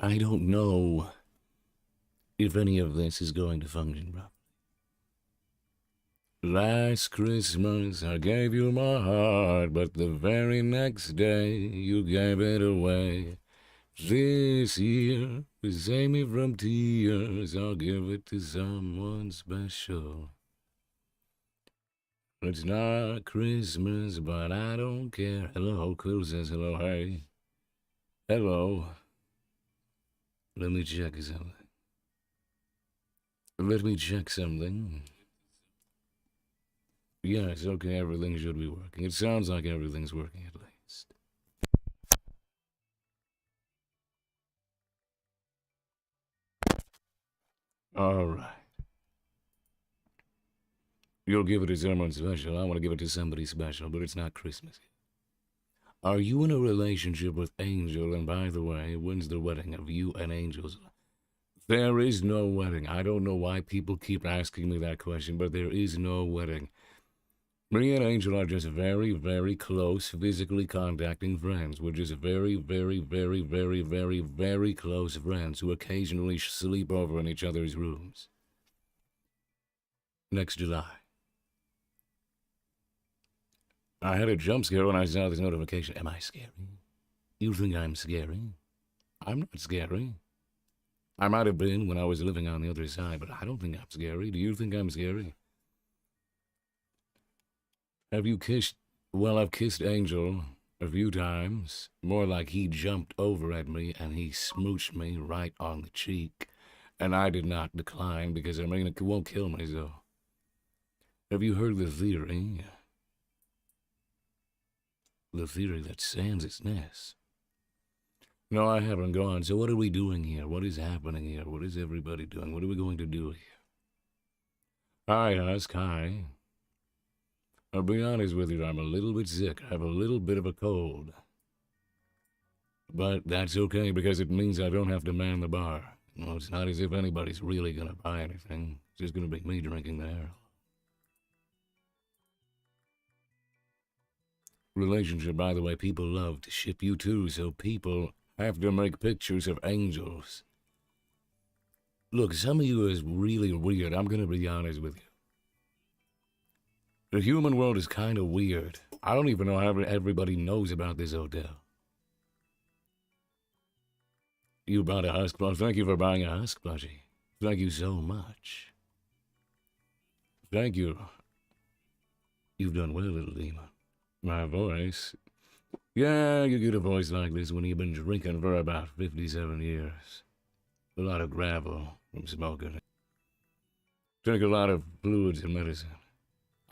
I don't know if any of this is going to function properly. Last Christmas I gave you my heart, but the very next day you gave it away. This year, to save me from tears, I'll give it to someone special. It's not Christmas, but I don't care. Hello, Quill says hello, hey. Hello. Let me check something. Yes, okay, everything should be working. It sounds like everything's working at least. Alright. You'll give it to someone special. I want to give it to somebody special, but it's not Christmas yet. Are you in a relationship with Angel? And by the way, when's the wedding of you and Angel's? There is no wedding. I don't know why people keep asking me that question, but there is no wedding. Me and Angel are just very, very close, physically contacting friends. We're just very, very, very, very, very, very close friends who occasionally sleep over in each other's rooms. Next July. I had a jump scare when I saw this notification. Am I scary? You think I'm scary? I'm not scary. I might have been when I was living on the other side, but I don't think I'm scary. Do you think I'm scary? Have you kissed? Well, I've kissed Angel a few times. More like he jumped over at me and he smooched me right on the cheek. And I did not decline because, I mean, it won't kill me, so. Have you heard the theory? The theory that sands its nest. No, I haven't gone. So what are we doing here? What is happening here? What is everybody doing? What are we going to do here? Hi, Husk. Hi. I'll be honest with you, I'm a little bit sick. I have a little bit of a cold. But that's okay because it means I don't have to man the bar. Well, it's not as if anybody's really gonna buy anything. It's just gonna be me drinking there. Relationship, by the way, people love to ship you too, so people have to make pictures of angels. Look, some of you is really weird. I'm gonna be honest with you. The human world is kind of weird. I don't even know how everybody knows about this hotel. You bought a Husk plushie. Thank you for buying a Husk plushie. Thank you so much. Thank you. You've done well, little demon. My voice? Yeah, you get a voice like this when you've been drinking for about 57 years. A lot of gravel from smoking. Drink a lot of fluids and medicine.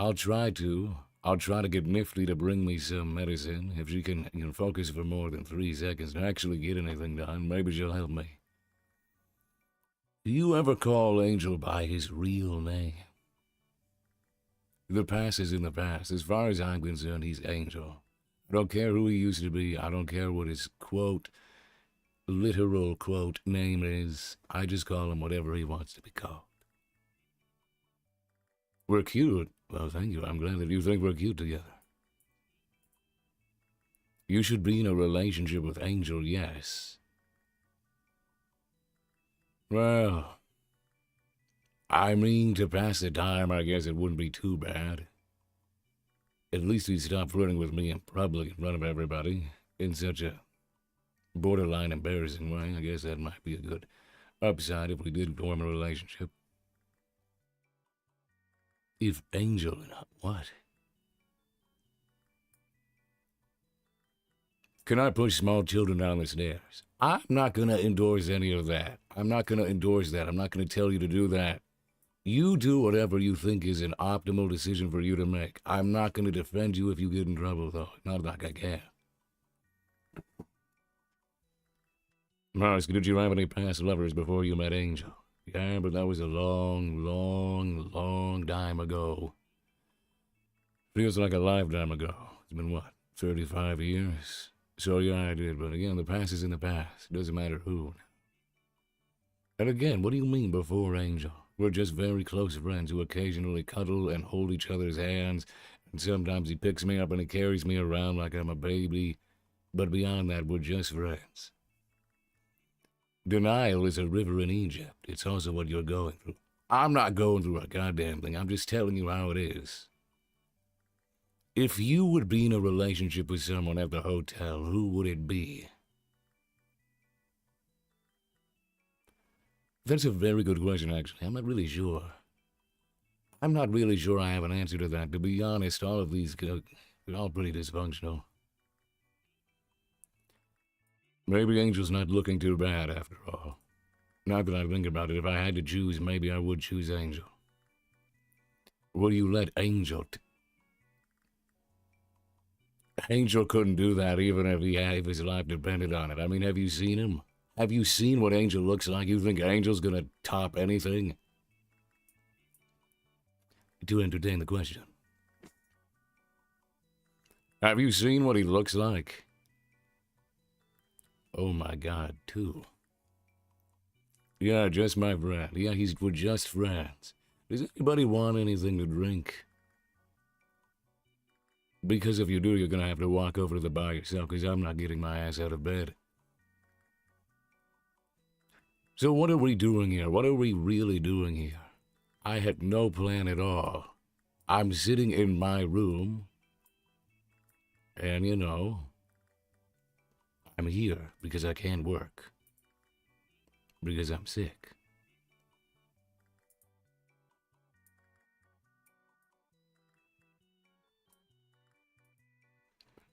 I'll try to get Nifty to bring me some medicine. If she can focus for more than 3 seconds to actually get anything done, maybe she'll help me. Do you ever call Angel by his real name? The past is in the past. As far as I'm concerned, he's Angel. I don't care who he used to be. I don't care what his quote, literal quote, name is. I just call him whatever he wants to be called. We're cute. Well, thank you. I'm glad that you think we're cute together. You should be in a relationship with Angel, yes. Well, I mean, to pass the time, I guess it wouldn't be too bad. At least he'd stop flirting with me in public in front of everybody, in such a borderline embarrassing way. I guess that might be a good upside if we did form a relationship. If Angel and what? Can I push small children down the stairs? I'm not going to endorse any of that. I'm not going to endorse that. I'm not going to tell you to do that. You do whatever you think is an optimal decision for you to make. I'm not going to defend you if you get in trouble, though. Not like I can. Husk, did you have any past lovers before you met Angel? Yeah, but that was a long, long, long time ago. Feels like a lifetime ago. It's been, what, 35 years? So yeah, I did, but again, the past is in the past. It doesn't matter who. And again, what do you mean before Angel? We're just very close friends who occasionally cuddle and hold each other's hands, and sometimes he picks me up and he carries me around like I'm a baby. But beyond that, we're just friends. Denial is a river in Egypt. It's also what you're going through. I'm not going through a goddamn thing. I'm just telling you how it is. If you would be in a relationship with someone at the hotel, who would it be? That's a very good question, actually. I'm not really sure. I'm not really sure I have an answer to that. To be honest, all of these, they're all pretty dysfunctional. Maybe Angel's not looking too bad after all. Not that I think about it. If I had to choose, maybe I would choose Angel. Will you let Angel... Angel couldn't do that even if his life depended on it. I mean, have you seen him? Have you seen what Angel looks like? You think Angel's gonna top anything? To entertain the question. Have you seen what he looks like? Oh my God, too. Yeah, just my friend. Yeah, we're just friends. Does anybody want anything to drink? Because if you do, you're gonna have to walk over to the bar yourself, because I'm not getting my ass out of bed. So what are we doing here? What are we really doing here? I had no plan at all. I'm sitting in my room, and you know, I'm here because I can't work. Because I'm sick.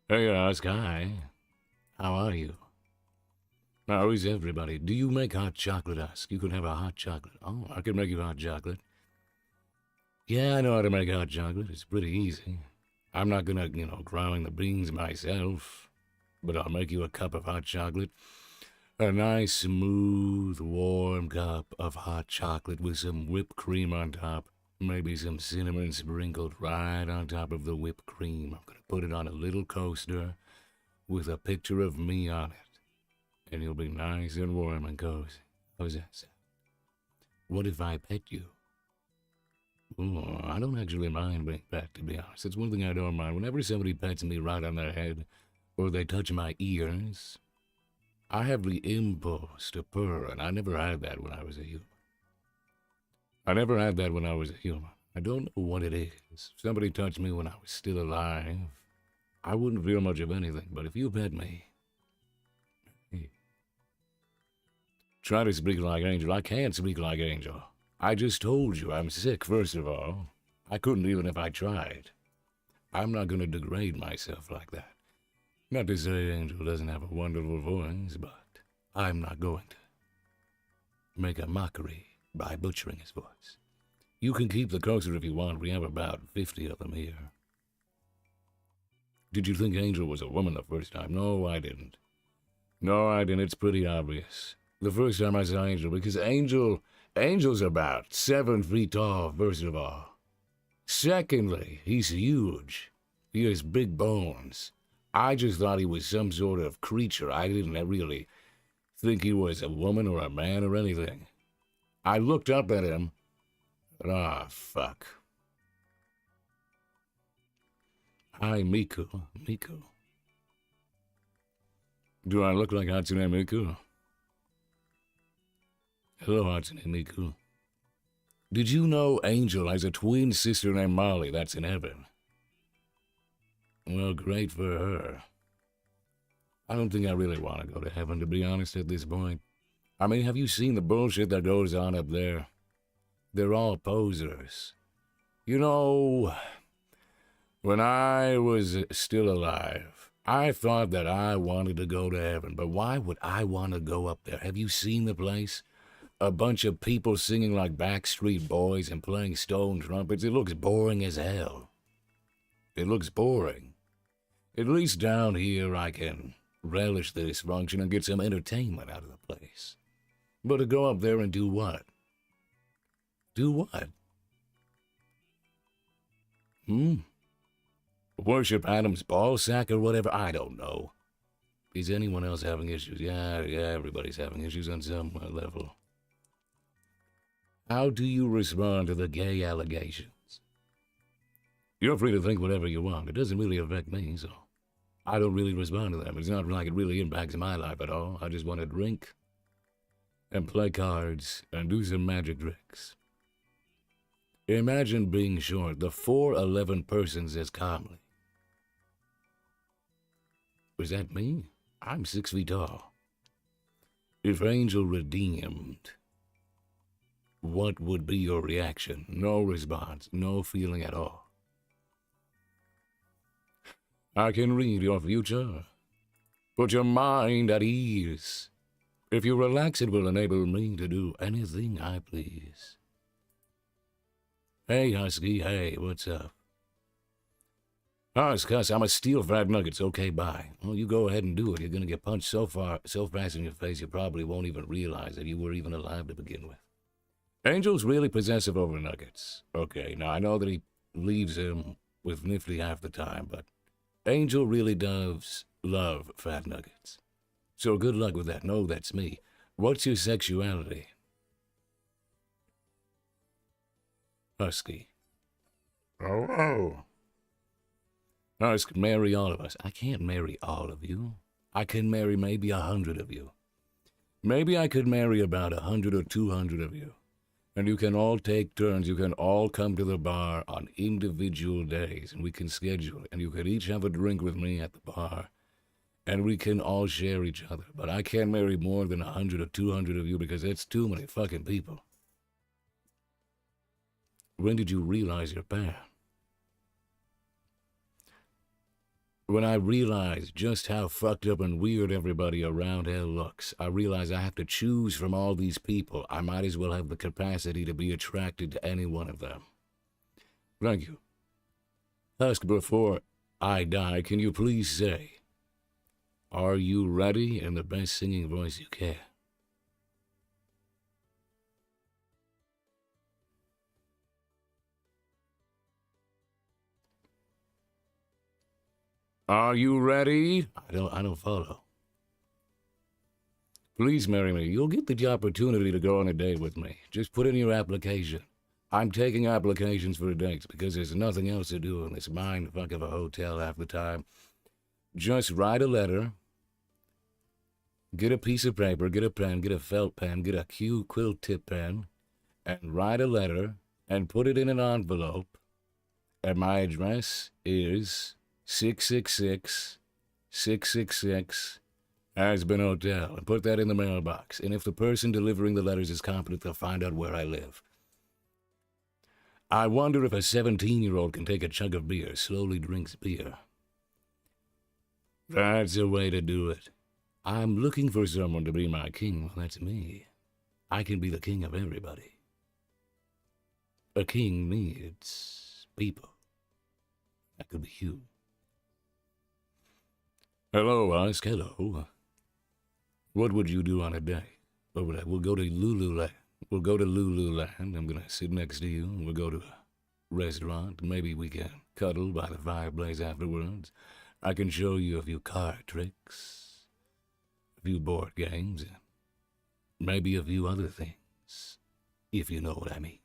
Hey, Husk, hi. How are you? How is everybody? Do you make hot chocolate, Husk? You can have a hot chocolate. Oh, I can make you hot chocolate. Yeah, I know how to make hot chocolate. It's pretty easy. I'm not gonna, growing the beans myself. But I'll make you a cup of hot chocolate. A nice, smooth, warm cup of hot chocolate with some whipped cream on top. Maybe some cinnamon sprinkled right on top of the whipped cream. I'm gonna put it on a little coaster with a picture of me on it. And you'll be nice and warm and cozy. How's that sound? What if I pet you? Ooh, I don't actually mind being pet, to be honest. It's one thing I don't mind. Whenever somebody pets me right on their head, or they touch my ears, I have the impulse to purr, and I never had that when I was a human. I never had that when I was a human. I don't know what it is. If somebody touched me when I was still alive, I wouldn't feel much of anything, but if you pet me... Try to speak like Angel. I can't speak like Angel. I just told you I'm sick, first of all. I couldn't even if I tried. I'm not going to degrade myself like that. Not to say Angel doesn't have a wonderful voice, but I'm not going to make a mockery by butchering his voice. You can keep the coaster if you want. We have about 50 of them here. Did you think Angel was a woman the first time? No, I didn't. No, I didn't. It's pretty obvious. The first time I saw Angel, because Angel's about 7 feet tall, first of all. Secondly, he's huge. He has big bones. I just thought he was some sort of creature. I didn't really think he was a woman or a man or anything. I looked up at him, and fuck. Hi, Miku. Miku. Do I look like Hatsune Miku? Hello, Hatsune Miku. Did you know Angel has a twin sister named Molly that's in heaven? Well, great for her. I don't think I really want to go to heaven, to be honest, at this point. I mean, have you seen the bullshit that goes on up there? They're all posers. You know, when I was still alive, I thought that I wanted to go to heaven, but why would I want to go up there? Have you seen the place? A bunch of people singing like Backstreet Boys and playing stone trumpets. It looks boring as hell. It looks boring. At least down here I can relish the dysfunction and get some entertainment out of the place. But to go up there and do what? Do what? Worship Adam's ball sack or whatever? I don't know. Is anyone else having issues? Yeah, everybody's having issues on some level. How do you respond to the gay allegations? You're free to think whatever you want. It doesn't really affect me, so I don't really respond to them. It's not like it really impacts my life at all. I just want to drink. and play cards and do some magic tricks. Imagine being short the 4'11" person says calmly. Was that me? I'm 6 feet tall. If Angel redeemed, what would be your reaction? No response, no feeling at all. I can read your future. Put your mind at ease. If you relax, it will enable me to do anything I please. Hey, Husky, hey, what's up? Husk, I'ma steal fried nuggets, okay, bye. Well, you go ahead and do it. You're gonna get punched so fast in your face, you probably won't even realize that you were even alive to begin with. Angel's really possessive over nuggets. Okay, now I know that he leaves him with Nifty half the time, but Angel really does love fat nuggets. So good luck with that. No, that's me. What's your sexuality? Husky. Oh. Husk, marry all of us. I can't marry all of you. I can marry maybe 100 of you. Maybe I could marry about 100 or 200 of you. And you can all take turns. You can all come to the bar on individual days, and we can schedule it. And you could each have a drink with me at the bar, and we can all share each other. But I can't marry more than 100 or 200 of you because that's too many fucking people. When did you realize your path? When I realized just how fucked up and weird everybody around here looks, I realized I have to choose from all these people. I might as well have the capacity to be attracted to any one of them. Thank you. Husk, before I die, can you please say, are you ready in the best singing voice you can? Are you ready? I don't follow. Please marry me. You'll get the opportunity to go on a date with me. Just put in your application. I'm taking applications for dates because there's nothing else to do in this mindfuck of a hotel half the time. Just write a letter. Get a piece of paper, get a pen, get a felt pen, get a quill tip pen, and write a letter and put it in an envelope. And my address is 666 Aspen Hotel, and put that in the mailbox. And if the person delivering the letters is competent, they'll find out where I live. I wonder if a 17-year-old can take a chug of beer, slowly drinks beer. That's a way to do it. I'm looking for someone to be my king. Well, that's me. I can be the king of everybody. A king needs people. That could be you. Hello, Husk. Hello. What would you do on a date? We'll go to Lululand. We'll go to Lululand. I'm gonna sit next to you, and we'll go to a restaurant. Maybe we can cuddle by the fireplace afterwards. I can show you a few card tricks, a few board games, and maybe a few other things, if you know what I mean.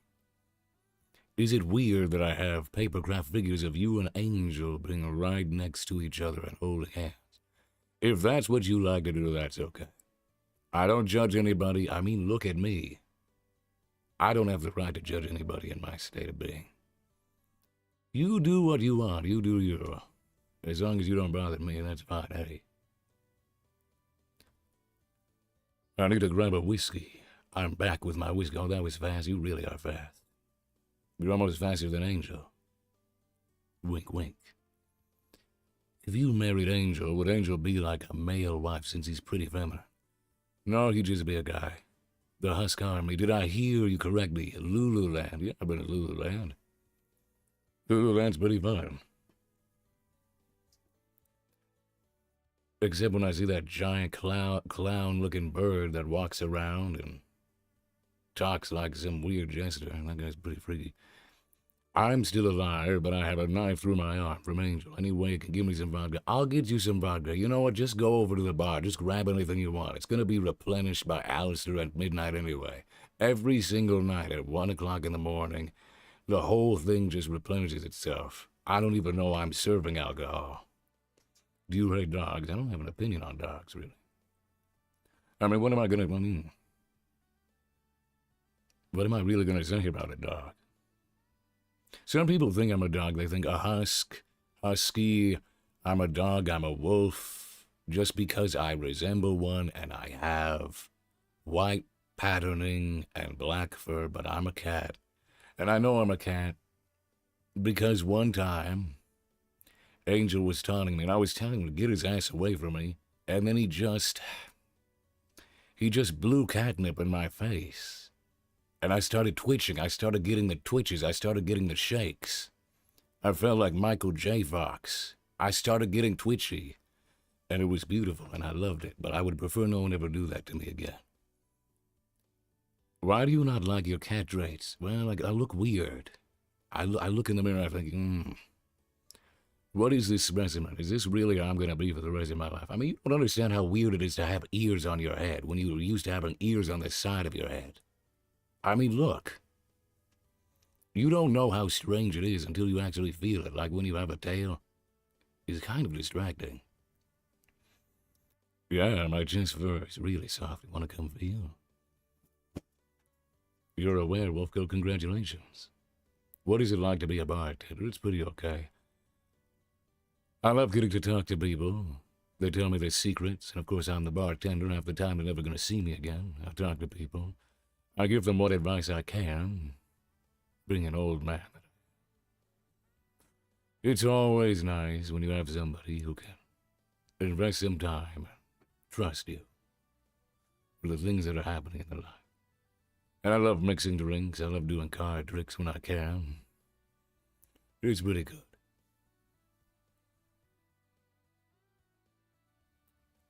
Is it weird that I have paper-craft figures of you and Angel being right next to each other and holding hands? If that's what you like to do, that's okay. I don't judge anybody. I mean, look at me. I don't have the right to judge anybody in my state of being. You do what you want. You do you. As long as you don't bother me, that's fine, hey. I need to grab a whiskey. I'm back with my whiskey. Oh, that was fast. You really are fast. You're almost faster than Angel. Wink, wink. If you married Angel, would Angel be like a male wife since he's pretty feminine? No, he'd just be a guy. The Husk Army. Did I hear you correctly? Lululand. Yeah, I've been at Lululand. Lululand's pretty fun. Except when I see that giant clown-looking bird that walks around and talks like some weird jester. That guy's pretty freaky. I'm still alive, but I have a knife through my arm from Angel. Anyway, you can give me some vodka. I'll get you some vodka. You know what? Just go over to the bar. Just grab anything you want. It's going to be replenished by Alastor at midnight anyway. Every single night at 1 o'clock in the morning, the whole thing just replenishes itself. I don't even know I'm serving alcohol. Do you hate dogs? I don't have an opinion on dogs, really. I mean, what am I going to... What am I really going to say about a dog? Some people think I'm a dog. They think a husky, I'm a dog, I'm a wolf, just because I resemble one and I have white patterning and black fur, but I'm a cat. And I know I'm a cat because one time Angel was taunting me and I was telling him to get his ass away from me, and then he just blew catnip in my face. And I started twitching. I started getting the twitches. I started getting the shakes. I felt like Michael J. Fox. I started getting twitchy. And it was beautiful, and I loved it. But I would prefer no one ever do that to me again. Why do you not like your cat traits? Well, like, I look weird. I look in the mirror, I think, what is this specimen? Is this really how I'm going to be for the rest of my life? I mean, you don't understand how weird it is to have ears on your head when you were used to having ears on the side of your head. I mean, look. You don't know how strange it is until you actually feel it, like when you have a tail. It's kind of distracting. Yeah, my chest fur is really soft. You want to come feel? You're a werewolf, girl. Congratulations. What is it like to be a bartender? It's pretty okay. I love getting to talk to people. They tell me their secrets, and of course I'm the bartender. Half the time they're never going to see me again. I talk to people. I give them what advice I can, being an old man. It's always nice when you have somebody who can invest some time and trust you for the things that are happening in their life. And I love mixing drinks. I love doing card tricks when I can. It's pretty good.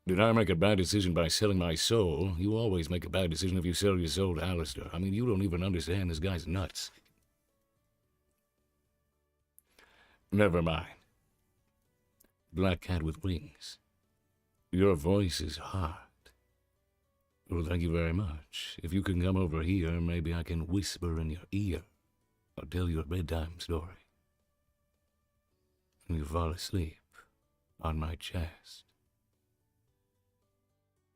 Did I make a bad decision by selling my soul? You always make a bad decision if you sell your soul to Alastor. I mean, you don't even understand this guy's nuts. Never mind. Black cat with wings. Your voice is hot. Well, thank you very much. If you can come over here, maybe I can whisper in your ear. Or tell you a bedtime story. And you fall asleep on my chest.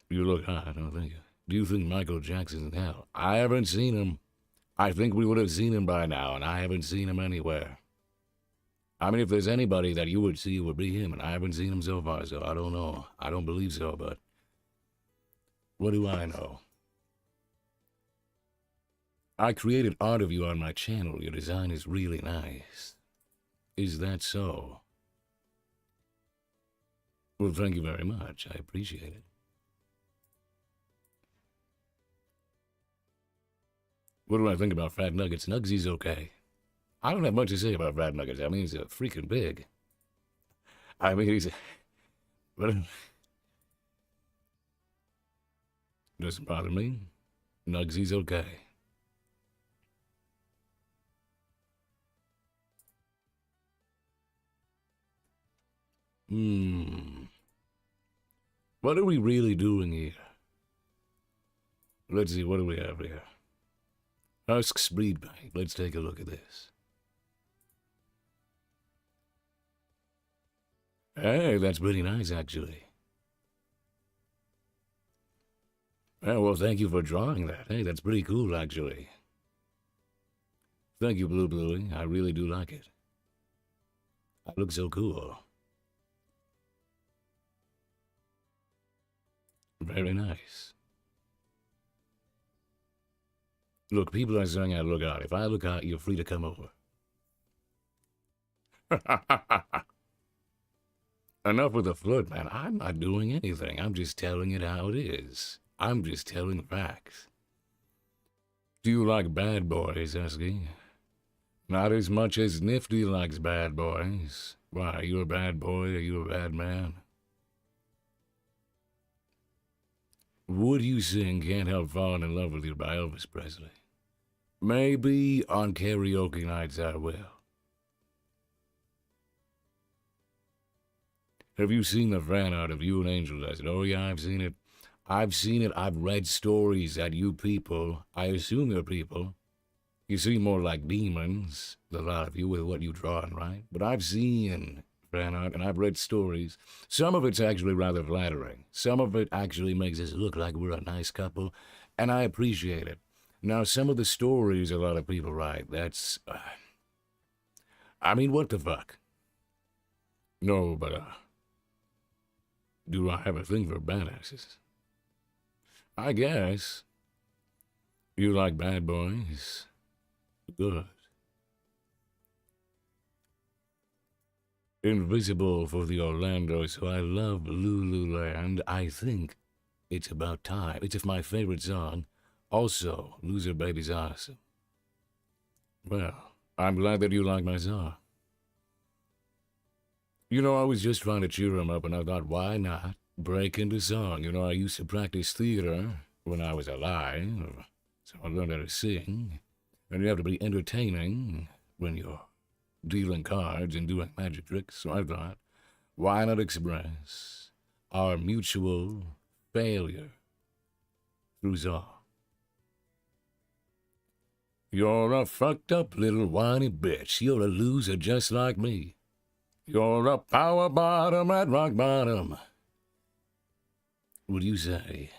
You look hot, don't think you? Do you think Michael Jackson's in hell? I haven't seen him. I think we would have seen him by now, and I haven't seen him anywhere. I mean, if there's anybody that you would see, it would be him, and I haven't seen him so far, so I don't know. I don't believe so, but what do I know? I created art of you on my channel. Your design is really nice. Is that so? Well, thank you very much. I appreciate it. What do I think about Fat Nuggets? Nugsy's okay. I don't have much to say about Fat Nuggets. I mean, he's a freaking pig. I mean, he's... But doesn't bother me. Nugsy's okay. What are we really doing here? Let's see, what do we have here? Husk's breed bank. Let's take a look at this. Hey, that's pretty nice, actually. Oh, well, thank you for drawing that. Hey, that's pretty cool, actually. Thank you, Blue Bluey. I really do like it. I look so cool. Very nice. Look, people are saying I look hot. If I look hot, you're free to come over. Enough with the flirt, man. I'm not doing anything. I'm just telling it how it is. I'm just telling facts. Do you like bad boys, Husky? Not as much as Nifty likes bad boys. Why, are you a bad boy? Are you a bad man? Would you sing Can't Help Falling in Love with You by Elvis Presley? Maybe on karaoke nights I will. Have you seen the fan art of you and Angel does it? Oh yeah, I've seen it. I've seen it. I've read stories that you people, I assume you're people, you seem more like demons, the lot of you, with what you draw, right? But I've seen fan art, and I've read stories. Some of it's actually rather flattering. Some of it actually makes us look like we're a nice couple, and I appreciate it. Now, some of the stories a lot of people write, that's... I mean, what the fuck? No, but, do I have a thing for badasses? I guess. You like bad boys? Good. Invisible for the Orlando, so I love Lululand. I think it's about time. It's my favorite song. Also, Loser Baby's awesome. Well, I'm glad that you like my song. You know, I was just trying to cheer him up, and I thought, why not break into song? You know, I used to practice theater when I was alive, so I learned how to sing. And you have to be entertaining when you're dealing cards and doing magic tricks. So I thought, why not express our mutual failure through song? You're a fucked up little whiny bitch. You're a loser just like me. You're a power bottom at rock bottom. Would you say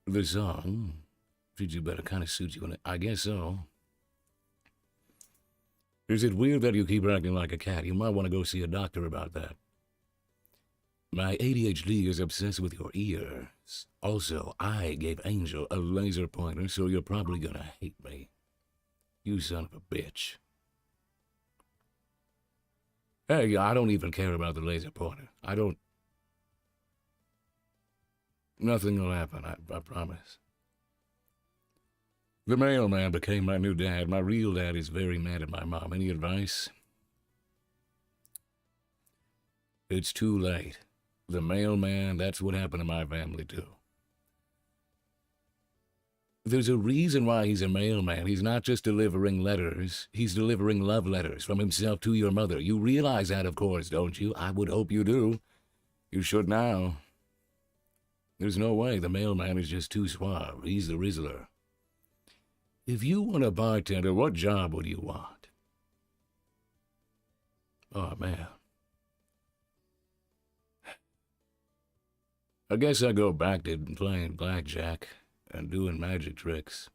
the song did you better kind of suit you in it? I guess so. Is it weird that you keep acting like a cat? You might want to go see a doctor about that. My ADHD is obsessed with your ears. Also, I gave Angel a laser pointer, so you're probably gonna hate me. You son of a bitch. Hey, I don't even care about the laser pointer. I don't... Nothing will happen, I promise. The mailman became my new dad. My real dad is very mad at my mom. Any advice? It's too late. The mailman, that's what happened to my family, too. There's a reason why he's a mailman. He's not just delivering letters. He's delivering love letters from himself to your mother. You realize that, of course, don't you? I would hope you do. You should now. There's no way the mailman is just too suave. He's the Rizzler. If you want a bartender, what job would you want? Oh, man. I guess I go back to playing blackjack and doing magic tricks.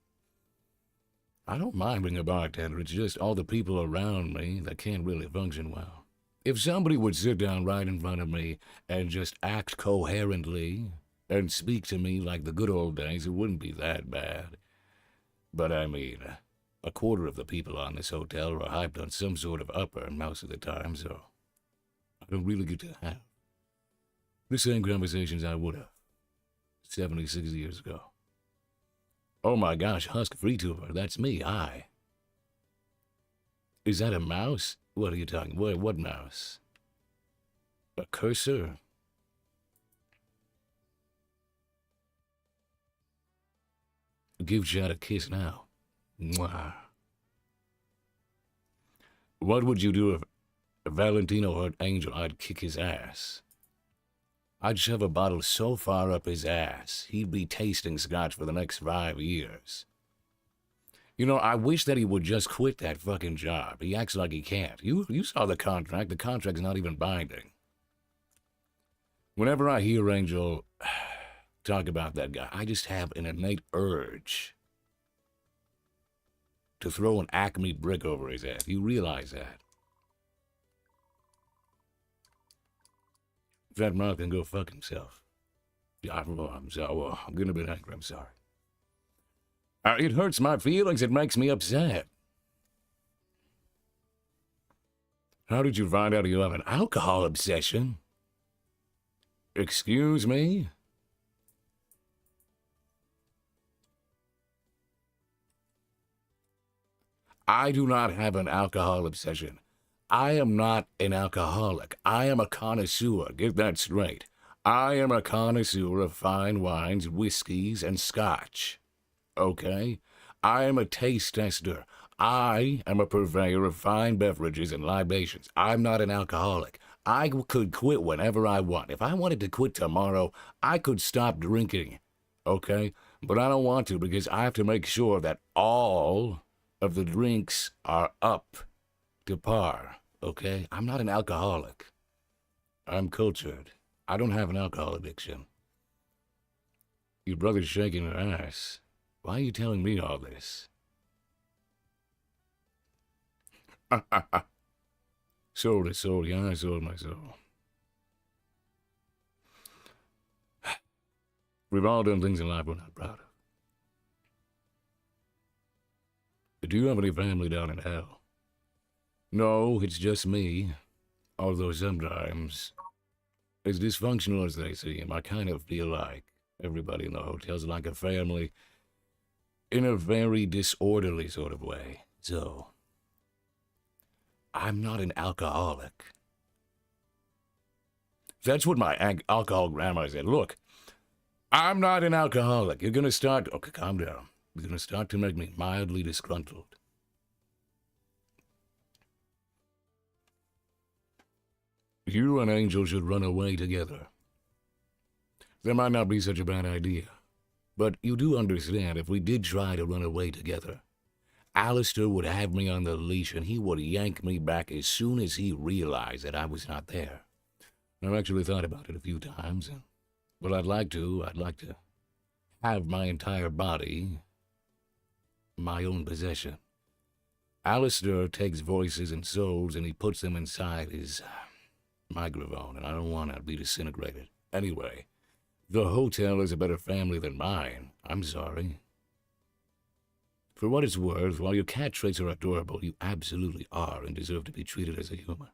I don't mind being a bartender. It's just all the people around me that can't really function well. If somebody would sit down right in front of me and just act coherently and speak to me like the good old days, it wouldn't be that bad. But I mean, a quarter of the people on this hotel are hyped on some sort of upper most of the time, so I don't really get to have the same conversations I would have 76 years ago. Oh my gosh, Husk Freetuber, that's me, hi. Is that a mouse? What are you talking? What mouse? A cursor? Give Chad a kiss now. Mwah. What would you do if Valentino hurt Angel? I'd kick his ass. I'd shove a bottle so far up his ass, he'd be tasting scotch for the next 5 years. You know, I wish that he would just quit that fucking job. He acts like he can't. You saw the contract. The contract's not even binding. Whenever I hear Angel talk about that guy, I just have an innate urge to throw an Acme brick over his head. You realize that? That man can go fuck himself. I'm sorry. Well, I'm getting a bit angry. I'm sorry. It hurts my feelings. It makes me upset. How did you find out you have an alcohol obsession? Excuse me? I do not have an alcohol obsession. I am not an alcoholic. I am a connoisseur. Get that straight. I am a connoisseur of fine wines, whiskeys, and scotch. Okay? I am a taste tester. I am a purveyor of fine beverages and libations. I'm not an alcoholic. I could quit whenever I want. If I wanted to quit tomorrow, I could stop drinking. Okay? But I don't want to because I have to make sure that all of the drinks are up to par. Okay? I'm not an alcoholic. I'm cultured. I don't have an alcohol addiction. Your brother's shaking her ass. Why are you telling me all this? Sold his soul, yeah, I sold my soul. We've all done things in life we're not proud of. Do you have any family down in hell? No, it's just me. Although sometimes, as dysfunctional as they seem, I kind of feel like everybody in the hotel's like a family in a very disorderly sort of way. So, I'm not an alcoholic. That's what my alcohol grandma said. Look, I'm not an alcoholic. You're gonna start... Okay, calm down. You're gonna start to make me mildly disgruntled. You and Angel should run away together. That might not be such a bad idea. But you do understand, if we did try to run away together, Alastor would have me on the leash and he would yank me back as soon as he realized that I was not there. I've actually thought about it a few times, and what I'd like to have my entire body my own possession. Alastor takes voices and souls and he puts them inside his microphone, and I don't want to be disintegrated. Anyway, the hotel is a better family than mine. I'm sorry. For what it's worth, while your cat traits are adorable, you absolutely are and deserve to be treated as a human.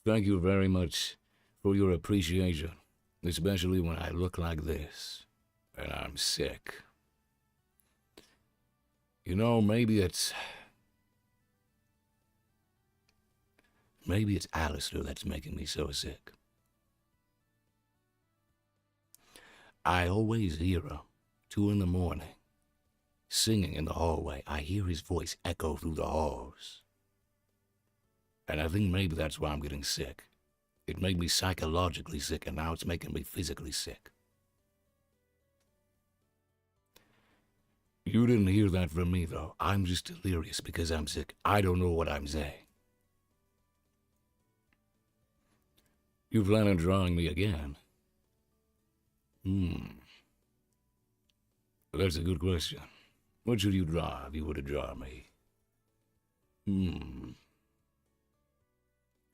Thank you very much for your appreciation, especially when I look like this, and I'm sick. You know, maybe it's Alastor that's making me so sick. I always hear him, 2 in the morning, singing in the hallway. I hear his voice echo through the halls. And I think maybe that's why I'm getting sick. It made me psychologically sick, and now it's making me physically sick. You didn't hear that from me, though. I'm just delirious because I'm sick. I don't know what I'm saying. You plan on drawing me again? That's a good question. What should you draw if you were to draw me?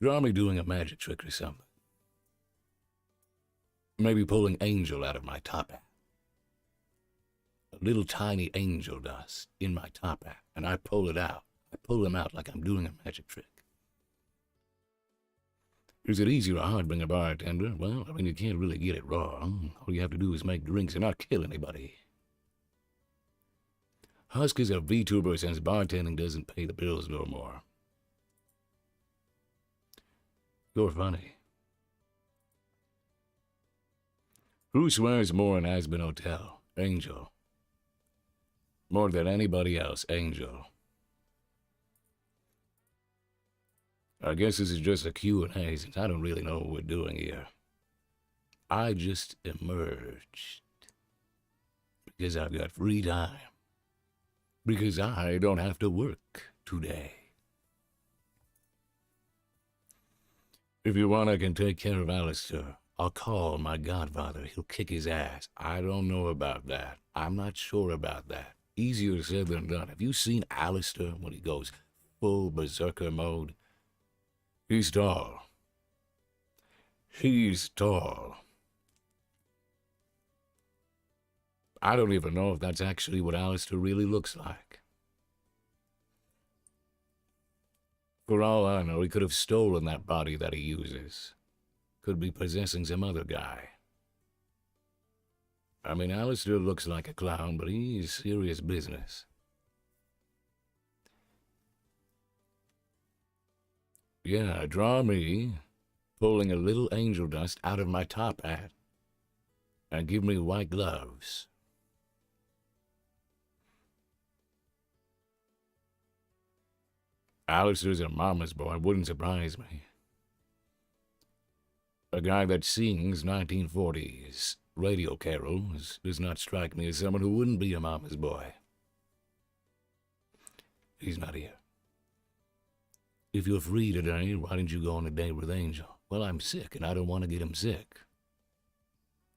Draw me doing a magic trick or something. Maybe pulling Angel out of my top hat. A little tiny angel dust in my top hat, and I pull it out. I pull him out like I'm doing a magic trick. Is it easy or hard being a bartender? Well, I mean, you can't really get it wrong. All you have to do is make drinks and not kill anybody. Husk is a VTuber since bartending doesn't pay the bills no more. You're funny. Who swears more in Aspen Hotel? Angel. More than anybody else, Angel. I guess this is just a Q&A since I don't really know what we're doing here. I just emerged because I've got free time. Because I don't have to work today. If you want, I can take care of Alastor. I'll call my godfather. He'll kick his ass. I don't know about that. I'm not sure about that. Easier said than done. Have you seen Alastor when he goes full berserker mode? He's tall. He's tall. I don't even know if that's actually what Alastor really looks like. For all I know, he could have stolen that body that he uses. Could be possessing some other guy. I mean, Alastor looks like a clown, but he's serious business. Yeah, draw me pulling a little angel dust out of my top hat and give me white gloves. Alastor's a mama's boy, wouldn't surprise me. A guy that sings 1940s radio carols does not strike me as someone who wouldn't be a mama's boy. He's not here. If you're free today, why didn't you go on a date with Angel? Well, I'm sick, and I don't want to get him sick.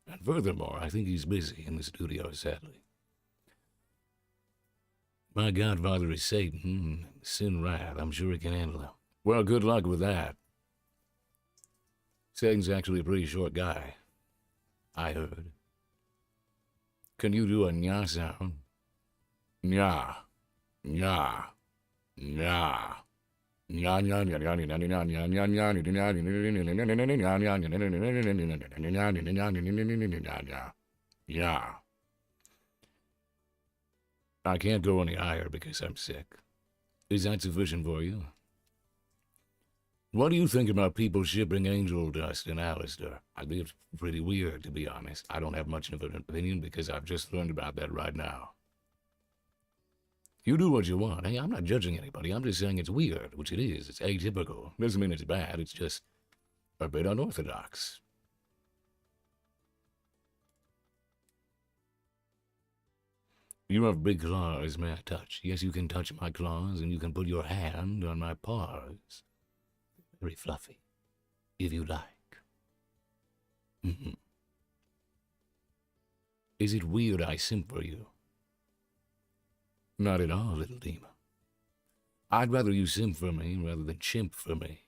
And furthermore, I think he's busy in the studio, sadly. My godfather is Satan. Sin wrath. I'm sure he can handle him. Well, good luck with that. Satan's actually a pretty short guy. I heard. Can you do a nya sound? Nya. Nya. Nya. Yeah. I can't go any higher because I'm sick. Is that sufficient for you? What do you think about people shipping angel dust in Alastor? I think it's pretty weird, to be honest. I don't have much of an opinion because I've just learned about that right now. You do what you want. Hey, I'm not judging anybody. I'm just saying it's weird, which it is. It's atypical. Doesn't mean it's bad. It's just a bit unorthodox. You have big claws, may I touch? Yes, you can touch my claws, and you can put your hand on my paws. Very fluffy, if you like. Is it weird I simp for you? Not at all, little demon. I'd rather you simp for me rather than chimp for me.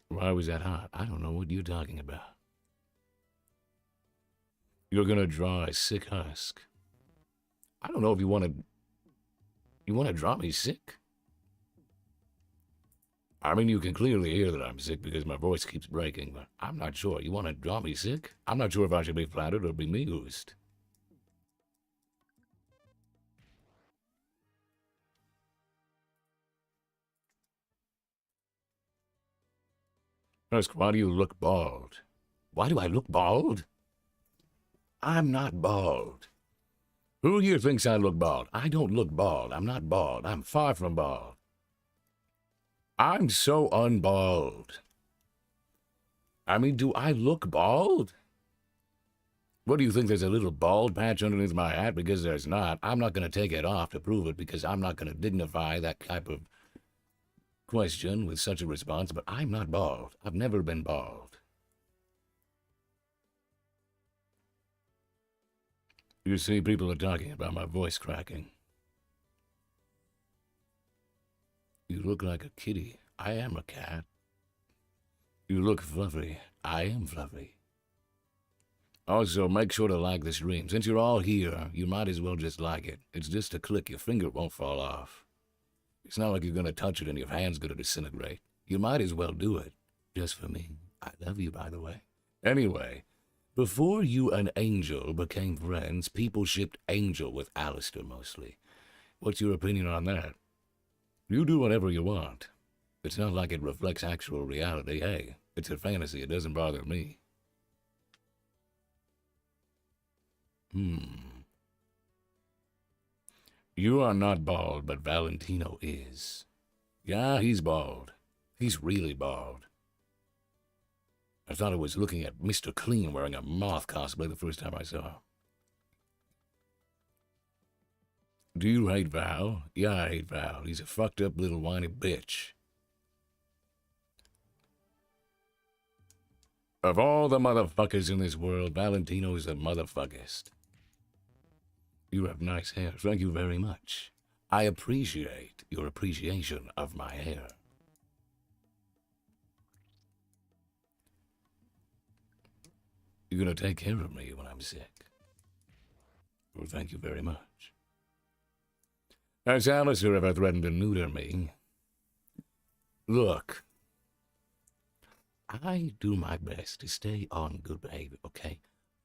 Why was that hot? I don't know what you're talking about. You're gonna draw a sick Husk. I don't know if you want to... You want to draw me sick? I mean, you can clearly hear that I'm sick because my voice keeps breaking, but I'm not sure. You want to draw me sick? I'm not sure if I should be flattered or bemused. Husk, why do you look bald? Why do I look bald? I'm not bald. Who here thinks I look bald? I don't look bald. I'm not bald. I'm far from bald. I'm so unbald. I mean, do I look bald? What do you think, there's a little bald patch underneath my hat? Because there's not. I'm not going to take it off to prove it because I'm not going to dignify that type of question with such a response, but I'm not bald. I've never been bald. You see, people are talking about my voice cracking. You look like a kitty. I am a cat. You look fluffy. I am fluffy. Also, make sure to like the stream. Since you're all here, you might as well just like it. It's just a click. Your finger won't fall off. It's not like you're going to touch it and your hand's going to disintegrate. You might as well do it. Just for me. I love you, by the way. Anyway, before you and Angel became friends, people shipped Angel with Alastor mostly. What's your opinion on that? You do whatever you want. It's not like it reflects actual reality. Hey, it's a fantasy. It doesn't bother me. You are not bald, but Valentino is. Yeah, he's bald. He's really bald. I thought I was looking at Mr. Clean wearing a moth cosplay the first time I saw him. Do you hate Val? Yeah, I hate Val. He's a fucked up little whiny bitch. Of all the motherfuckers in this world, Valentino is the motherfuckest. You have nice hair. Thank you very much. I appreciate your appreciation of my hair. You're gonna take care of me when I'm sick. Well, thank you very much. Has Alastor ever threatened to neuter me? Look, I do my best to stay on good behavior, okay?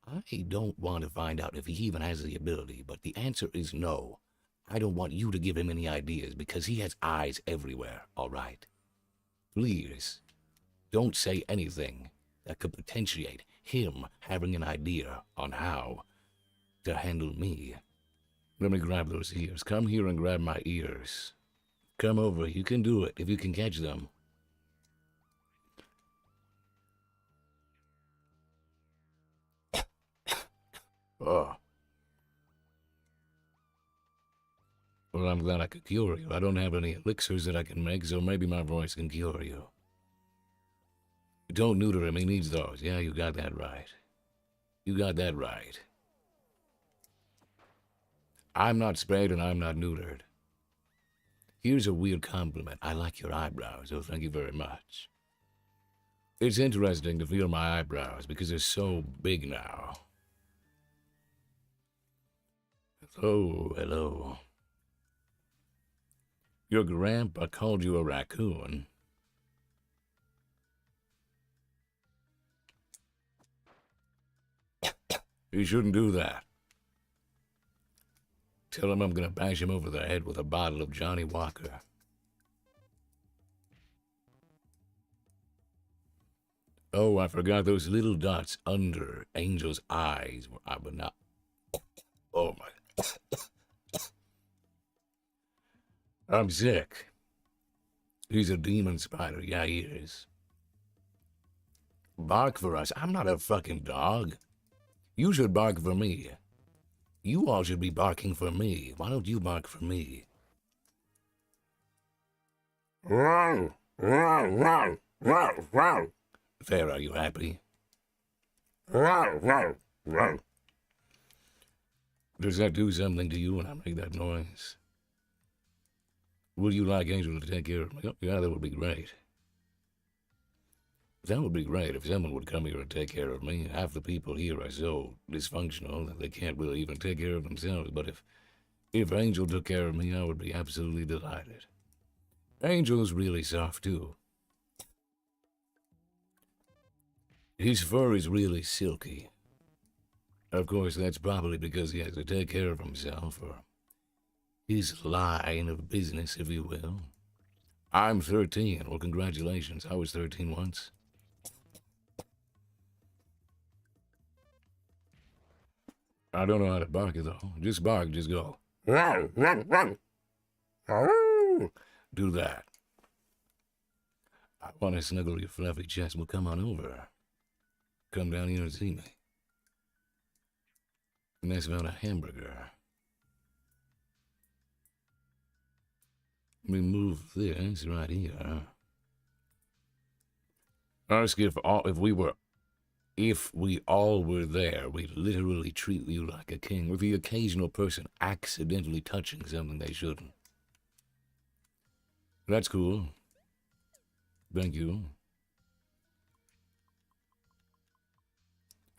I don't want to find out if he even has the ability, but the answer is no. I don't want you to give him any ideas because he has eyes everywhere, all right? Please, don't say anything that could potentiate him having an idea on how to handle me. Let me grab those ears. Come here and grab my ears. Come over. You can do it if you can catch them. Oh. Well, I'm glad I could cure you. I don't have any elixirs that I can make, so maybe my voice can cure you. Don't neuter him. He needs those. Yeah, you got that right. You got that right. I'm not spayed and I'm not neutered. Here's a weird compliment. I like your eyebrows. Oh, thank you very much. It's interesting to feel my eyebrows because they're so big now. Oh, hello. Your grandpa called you a raccoon. He shouldn't do that. Tell him I'm gonna bash him over the head with a bottle of Johnny Walker. Oh, I forgot those little dots under Angel's eyes. I would not. Oh my. I'm sick. He's a demon spider. Yeah, he is. Bark for us. I'm not a fucking dog. You should bark for me. You all should be barking for me. Why don't you bark for me? Wow, wow, wow, wow, wow. There, are you happy? Wow, wow, wow. Does that do something to you when I make that noise? Would you like Angel to take care of me? Oh, yeah, that would be great. That would be great if someone would come here and take care of me. Half the people here are so dysfunctional that they can't really even take care of themselves. But if Angel took care of me, I would be absolutely delighted. Angel's really soft, too. His fur is really silky. Of course, that's probably because he has to take care of himself, or his line of business, if you will. I'm 13. Well, congratulations. I was 13 once. I don't know how to bark it, though. Just bark, just go. Do that. I want to snuggle your fluffy chest. Well, come on over. Come down here and see me. And that's about a hamburger. We move this right here. Ask if we all were there, we'd literally treat you like a king, with the occasional person accidentally touching something they shouldn't. That's cool. Thank you.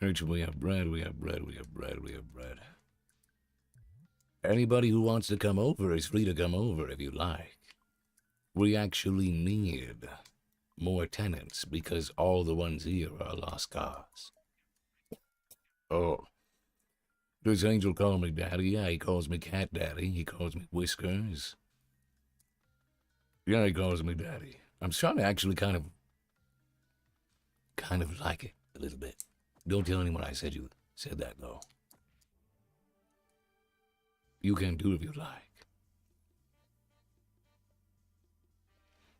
Rachel, we have bread, we have bread, we have bread, we have bread. Anybody who wants to come over is free to come over if you like. We actually need more tenants because all the ones here are lost cause. Oh. Does Angel call me Daddy? Yeah, he calls me Cat Daddy. He calls me Whiskers. Yeah, he calls me Daddy. I'm starting to actually kind of like it a little bit. Don't tell anyone I said you said that, though. You can do if you like.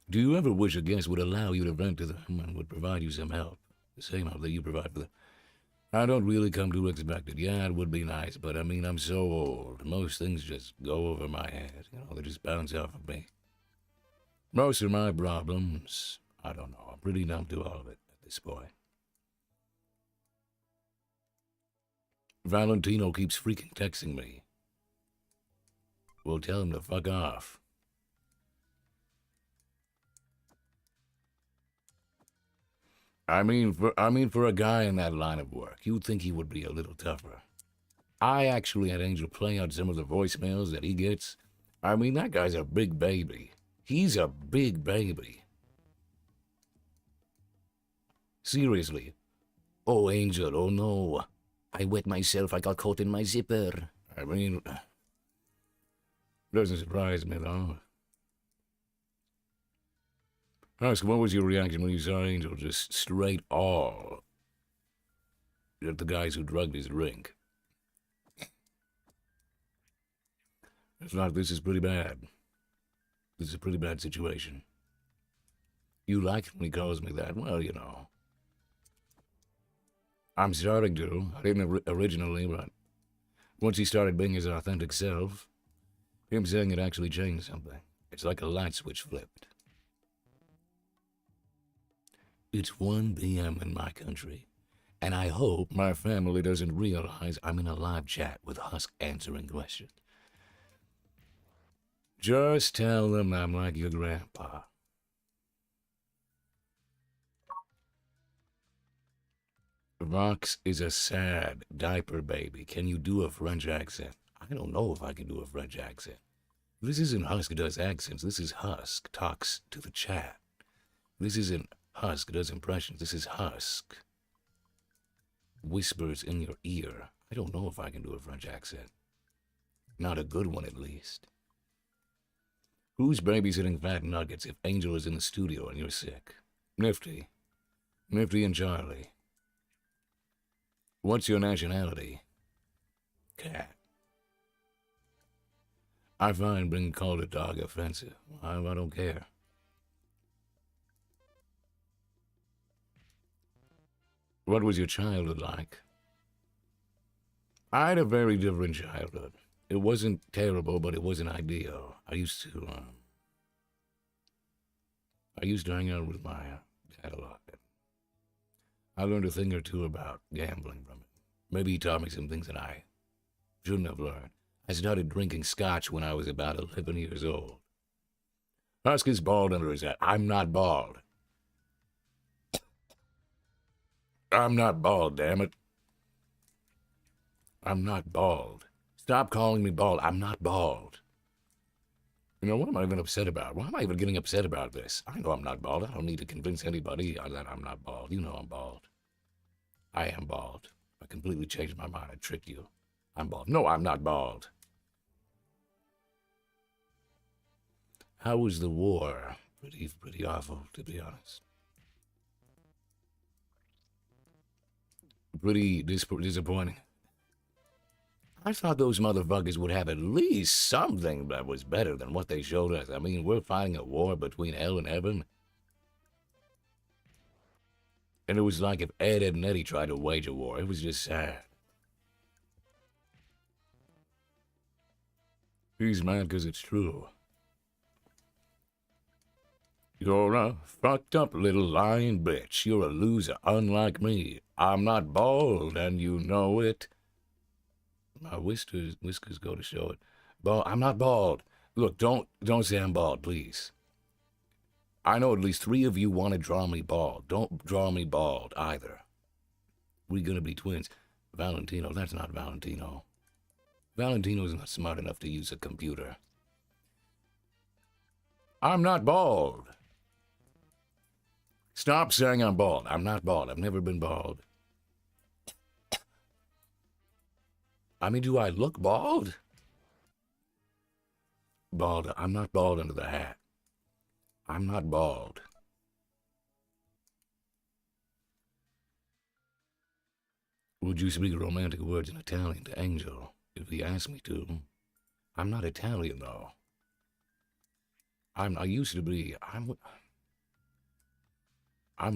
Do you ever wish a guest would allow you to vent to them and would provide you some help? The same help that you provide for them. I don't really come to expect it. Yeah, it would be nice, but I mean, I'm so old. Most things just go over my head. You know, they just bounce off of me. Most of my problems, I don't know. I'm pretty numb to all of it at this point. Valentino keeps freaking texting me. We'll tell him to fuck off. I mean, for a guy in that line of work, you'd think he would be a little tougher. I actually had Angel play out some of the voicemails that he gets. I mean, that guy's a big baby. He's a big baby. Seriously. Oh, Angel, oh no. I wet myself, I got caught in my zipper. I mean, doesn't surprise me, though. Husk, what was your reaction when you saw Angel just straight all at the guys who drugged his drink? It's like, this is pretty bad. This is a pretty bad situation. You like it when he calls me that? Well, you know. I'm starting to. I didn't originally, but once he started being his authentic self, him saying it actually changed something. It's like a light switch flipped. It's 1 p.m. in my country, and I hope my family doesn't realize I'm in a live chat with Husk answering questions. Just tell them I'm like your grandpa. Vox is a sad diaper baby. Can you do a French accent? I don't know if I can do a French accent. This isn't Husk does accents. This is Husk talks to the chat. This isn't Husk does impressions. This is Husk whispers in your ear. I don't know if I can do a French accent. Not a good one, at least. Who's babysitting fat nuggets if Angel is in the studio and you're sick? Nifty. Nifty and Charlie. What's your nationality? Cat. I find being called a dog offensive. I don't care. What was your childhood like? I had a very different childhood. It wasn't terrible, but it wasn't ideal. I used to hang out with my dad a lot. I learned a thing or two about gambling from it. Maybe he taught me some things that I shouldn't have learned. I started drinking scotch when I was about 11 years old. Husk is bald under his hat. I'm not bald. I'm not bald, damn it. I'm not bald. Stop calling me bald. I'm not bald. You know, what am I even upset about? Why am I even getting upset about this? I know I'm not bald. I don't need to convince anybody that I'm not bald. You know I'm bald. I am bald. I completely changed my mind. I tricked you. I'm bald. No, I'm not bald. How was the war? Pretty awful, to be honest. Pretty disappointing. I thought those motherfuckers would have at least something that was better than what they showed us. I mean, we're fighting a war between hell and heaven. And it was like if Ed and Eddie tried to wage a war. It was just sad. He's mad because it's true. You're a fucked up little lying bitch. You're a loser, unlike me. I'm not bald, and you know it. My whiskers go to show it. Bald. I'm not bald. Look, don't say I'm bald, please. I know at least 3 of you want to draw me bald. Don't draw me bald either. We're gonna be twins. Valentino, that's not Valentino. Valentino's not smart enough to use a computer. I'm not bald. Stop saying I'm bald. I'm not bald. I've never been bald. I mean, do I look bald? Bald. I'm not bald under the hat. I'm not bald. Would you speak romantic words in Italian to Angel if he asked me to? I'm not Italian, though. I used to be. I'm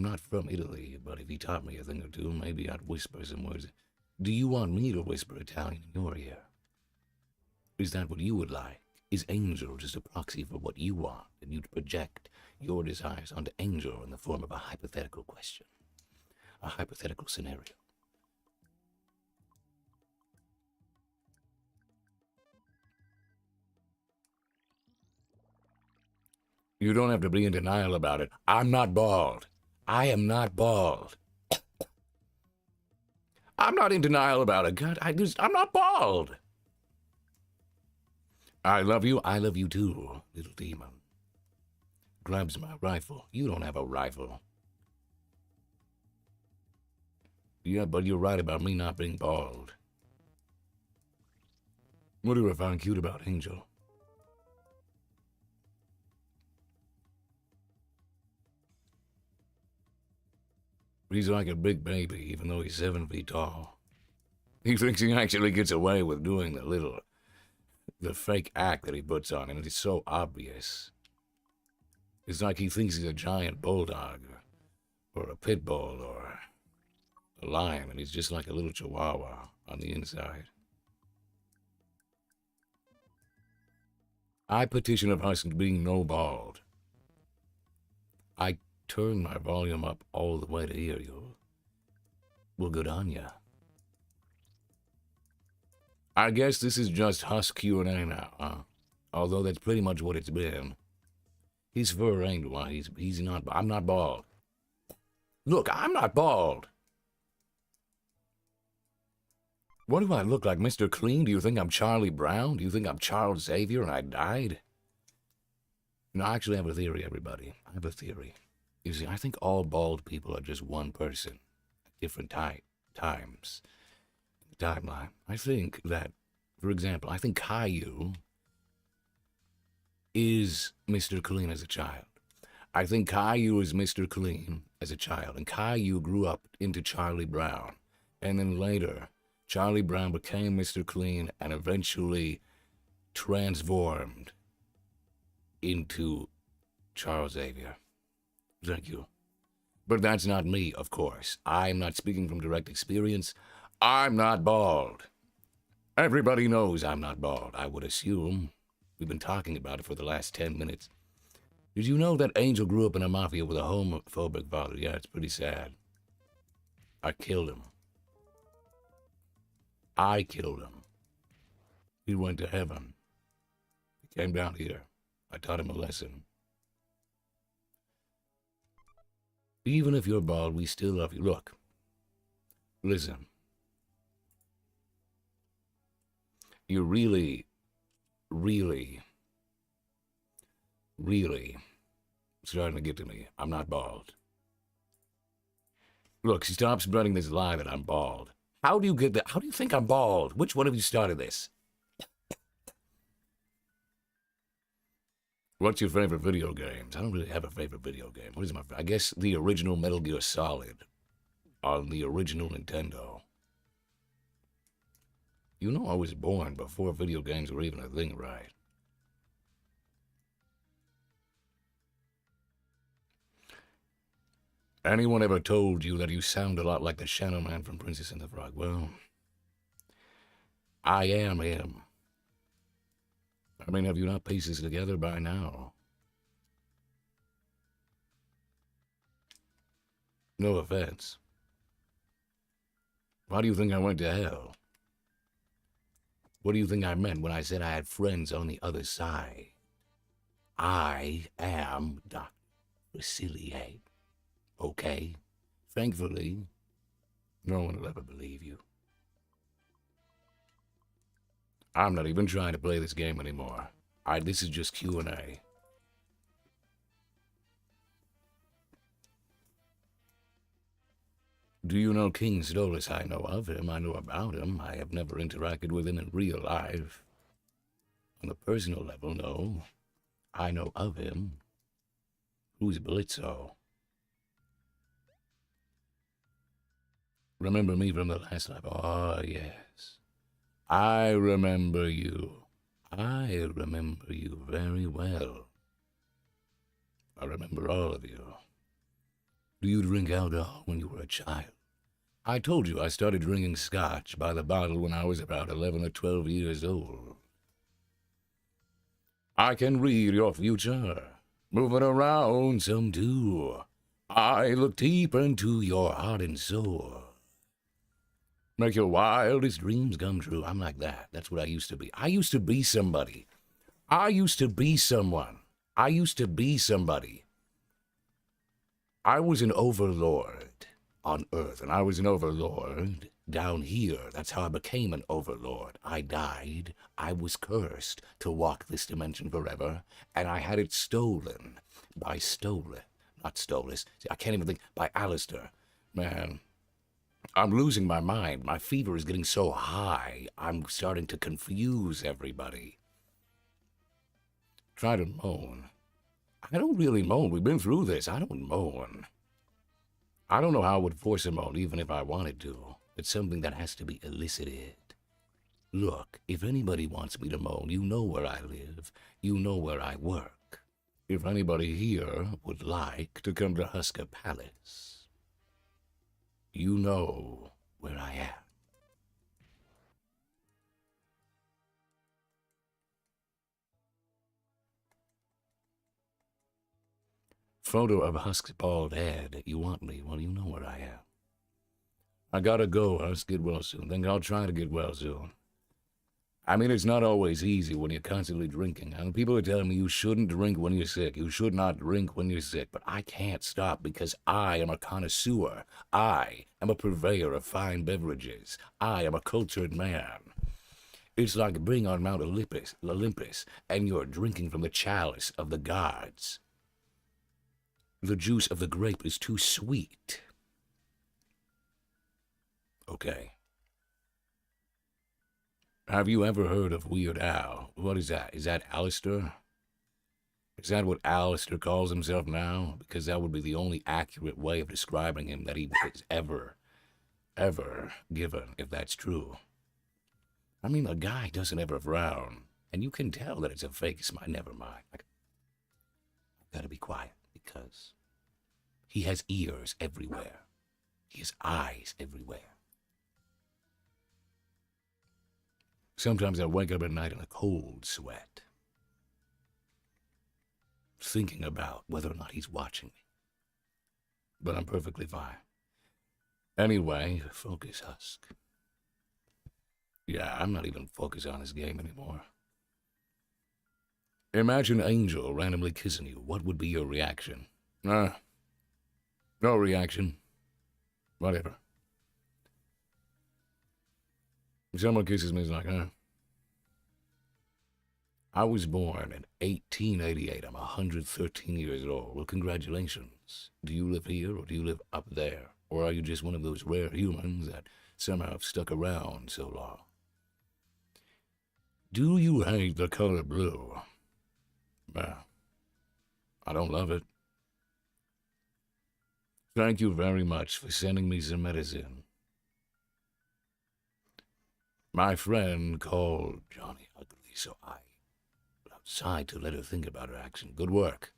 not from Italy, but if he taught me a thing or two, maybe I'd whisper some words. Do you want me to whisper Italian in your ear? Is that what you would like? Is Angel just a proxy for what you want, and you'd project your desires onto Angel in the form of a hypothetical question, a hypothetical scenario? You don't have to be in denial about it. I'm not bald. I am not bald. I'm not in denial about it. God, I'm not bald. I love you too, little demon. Grabs my rifle. You don't have a rifle. Yeah, but you're right about me not being bald. What do I find cute about Angel? He's like a big baby, even though he's 7 feet tall. He thinks he actually gets away with doing the fake act that he puts on, and it's so obvious. It's like he thinks he's a giant bulldog, or a pit bull, or a lion, and he's just like a little chihuahua on the inside. I petition of Husk being no bald. I turn my volume up all the way to hear you. Well, good on ya. I guess this is just Husk Q&A now, huh? Although that's pretty much what it's been. His fur ain't why he's not. I'm not bald. Look, I'm not bald. What do I look like, Mr. Clean? Do you think I'm Charlie Brown? Do you think I'm Charles Xavier and I died? No, I actually have a theory, everybody. I have a theory. You see, I think all bald people are just one person at different times in the timeline. I think that, for example, I think Caillou is Mr. Clean as a child. I think Caillou is Mr. Clean as a child, and Caillou grew up into Charlie Brown. And then later, Charlie Brown became Mr. Clean and eventually transformed into Charles Xavier. Thank you. But that's not me, of course. I'm not speaking from direct experience. I'm not bald. Everybody knows I'm not bald, I would assume. We've been talking about it for the last 10 minutes. Did you know that Angel grew up in a mafia with a homophobic father? Yeah, it's pretty sad. I killed him. I killed him. He went to heaven. He came down here. I taught him a lesson. Even if you're bald, we still love you. Look. Listen. You're really starting to get to me. I'm not bald. Look, stop spreading this lie that I'm bald. How do you get that? How do you think I'm bald? Which one of you started this? What's your favorite video games? I don't really have a favorite video game. What is my? I guess the original Metal Gear Solid on the original Nintendo. You know I was born before video games were even a thing, right? Anyone ever told you that you sound a lot like the Shadow Man from Princess and the Frog? Well, I am him. I mean, have you not pieced this together by now? No offense. Why do you think I went to hell? What do you think I meant when I said I had friends on the other side? I am Dr. Facilier. Okay? Thankfully, no one will ever believe you. I'm not even trying to play this game anymore. This is just Q&A. Do you know King Stolas? I know of him. I know about him. I have never interacted with him in real life. On the personal level, no. I know of him. Who's Blitzo? Remember me from the last life? Oh, yes. I remember you. I remember you very well. I remember all of you. Do you drink alcohol when you were a child? I told you I started drinking scotch by the bottle when I was about 11 or 12 years old. I can read your future, moving around some too. I look deep into your heart and soul. Make your wildest dreams come true. I'm like that. That's what I used to be. I used to be somebody. I used to be someone. I used to be somebody. I was an overlord on Earth, and I was an overlord down here. That's how I became an overlord. I died. I was cursed to walk this dimension forever, and I had it stolen by not Stolas. See, I can't even think. By Alastor. Man, I'm losing my mind. My fever is getting so high, I'm starting to confuse everybody. Try to moan. I don't really moan. We've been through this. I don't moan. I don't know how I would force a moan, even if I wanted to. It's something that has to be elicited. Look, if anybody wants me to moan, you know where I live. You know where I work. If anybody here would like to come to Husk Palace, you know where I am. Photo of Husk's bald head. You want me? Well, you know where I am. I gotta go, Husk. Get well soon. Think I'll try to get well soon. I mean, it's not always easy when you're constantly drinking. I mean, people are telling me you shouldn't drink when you're sick. You should not drink when you're sick. But I can't stop because I am a connoisseur. I am a purveyor of fine beverages. I am a cultured man. It's like being on Mount Olympus, and you're drinking from the chalice of the gods. The juice of the grape is too sweet. Okay. Have you ever heard of Weird Al? What is that? Is that Alastor? Is that what Alastor calls himself now? Because that would be the only accurate way of describing him that he was ever given, if that's true. I mean, the guy doesn't ever frown, and you can tell that it's a fake smile. Never mind. I've got to be quiet because he has ears everywhere. He has eyes everywhere. Sometimes I wake up at night in a cold sweat, thinking about whether or not he's watching me. But I'm perfectly fine. Anyway, focus, Husk. Yeah, I'm not even focused on this game anymore. Imagine Angel randomly kissing you. What would be your reaction? No reaction. Whatever. If someone kisses me, it's like, I was born in 1888. I'm 113 years old. Well, congratulations. Do you live here or do you live up there? Or are you just one of those rare humans that somehow have stuck around so long? Do you hate the color blue? Well, I don't love it. Thank you very much for sending me some medicine. My friend called Johnny ugly, so I went outside to let her think about her action. Good work.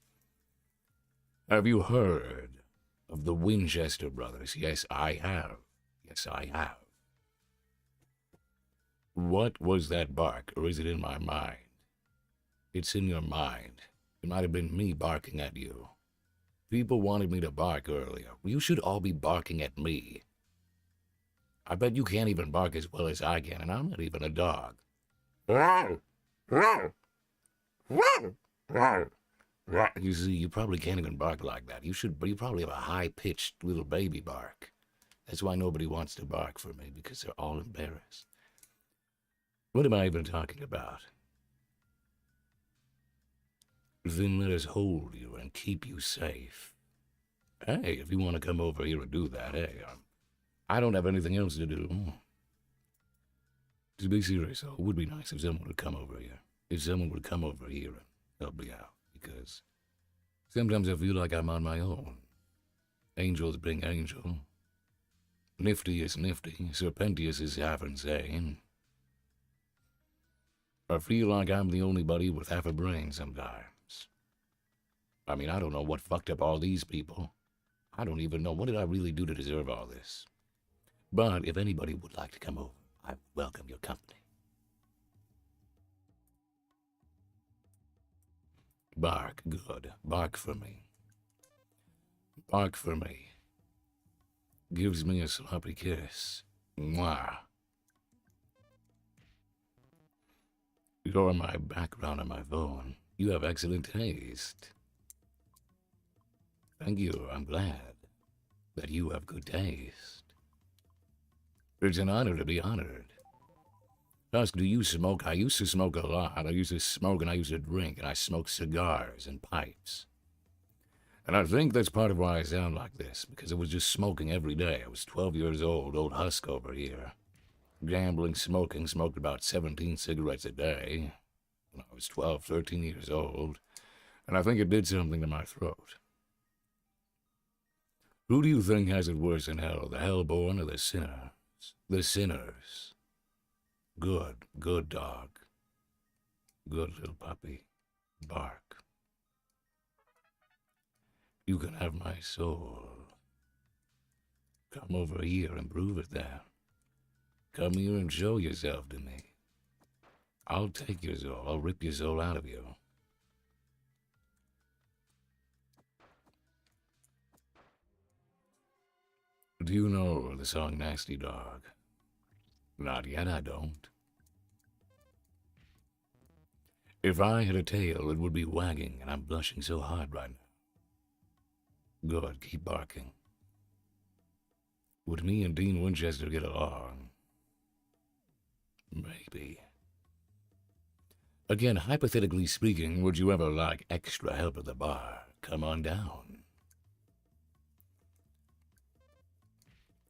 Have you heard of the Winchester brothers? Yes, I have. Yes, I have. What was that bark, or is it in my mind? It's in your mind. It might have been me barking at you. People wanted me to bark earlier. You should all be barking at me. I bet you can't even bark as well as I can, and I'm not even a dog. You see, you probably can't even bark like that. You probably have a high-pitched little baby bark. That's why nobody wants to bark for me, because they're all embarrassed. What am I even talking about? Then let us hold you and keep you safe. Hey, if you want to come over here and do that, hey, I don't have anything else to do. To be serious, though, it would be nice if someone would come over here. If someone would come over here and help me out, because sometimes I feel like I'm on my own. Angels being angel. Nifty is nifty. Serpentius is half insane. I feel like I'm the only buddy with half a brain sometimes. I mean, I don't know what fucked up all these people. I don't even know what did I really do to deserve all this. But if anybody would like to come over, I welcome your company. Bark, good. Bark for me. Bark for me. Gives me a sloppy kiss. Mwah. You're my background on my phone. You have excellent taste. Thank you. I'm glad that you have good taste. It's an honor to be honored. Husk, do you smoke? I used to smoke a lot. I used to smoke and I used to drink, and I smoked cigars and pipes. And I think that's part of why I sound like this, because I was just smoking every day. I was 12 years old Husk over here. Gambling, smoking, smoked about 17 cigarettes a day when I was 12, 13 years old, and I think it did something to my throat. Who do you think has it worse in hell, the hellborn or the sinners? The sinners. Good dog. Good little puppy. Bark. You can have my soul. Come over here and prove it then. Come here and show yourself to me. I'll take your soul. I'll rip your soul out of you. Do you know the song Nasty Dog? Not yet, I don't. If I had a tail, it would be wagging, and I'm blushing so hard right now. Good, keep barking. Would me and Dean Winchester get along? Maybe. Again, hypothetically speaking, would you ever like extra help at the bar? Come on down.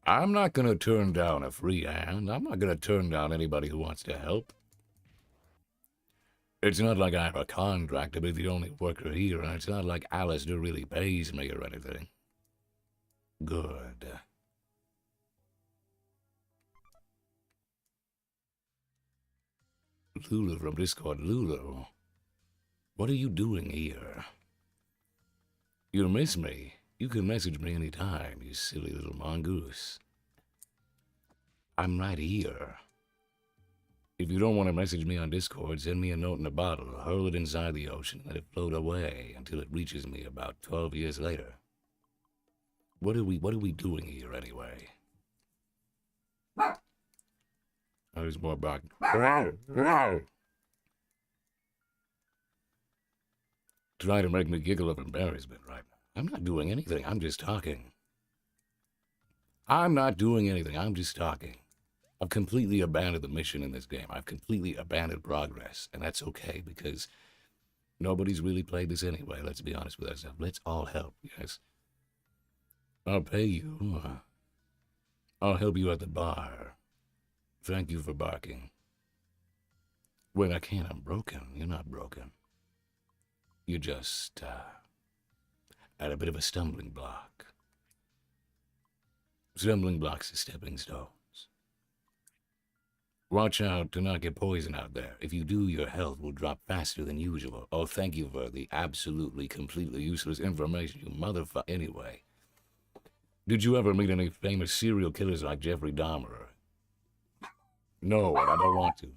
I'm not gonna turn down a free hand. I'm not gonna turn down anybody who wants to help. It's not like I have a contract to be the only worker here, and it's not like Alastor really pays me or anything. Good. Lulu from Discord. Lulu, what are you doing here? You miss me? You can message me anytime, you silly little mongoose. I'm right here. If you don't want to message me on Discord, send me a note in a bottle, hurl it inside the ocean, let it float away until it reaches me about 12 years later. What are we doing here anyway? There's more back. Try to make me giggle of embarrassment right now. I'm not doing anything, I'm just talking. I'm not doing anything, I'm just talking. I've completely abandoned the mission in this game. I've completely abandoned progress, and that's okay because nobody's really played this anyway. Let's be honest with ourselves. Let's all help, yes? I'll pay you. I'll help you at the bar. Thank you for barking. Wait, I can't. I'm broken. You're not broken. You're just, at a bit of a stumbling block. Stumbling blocks are stepping stones. Watch out to not get poison out there. If you do, your health will drop faster than usual. Oh, thank you for the absolutely, completely useless information, you motherfucker. Anyway, did you ever meet any famous serial killers like Jeffrey Dahmer? No, and I don't want to.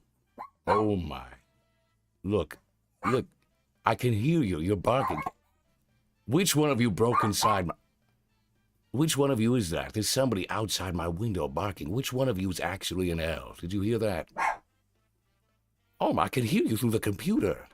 Oh, my. Look, I can hear you. You're barking. Which one of you broke inside my... Which one of you is that? There's somebody outside my window barking. Which one of you is actually an elf? Did you hear that? Oh, I can hear you through the computer.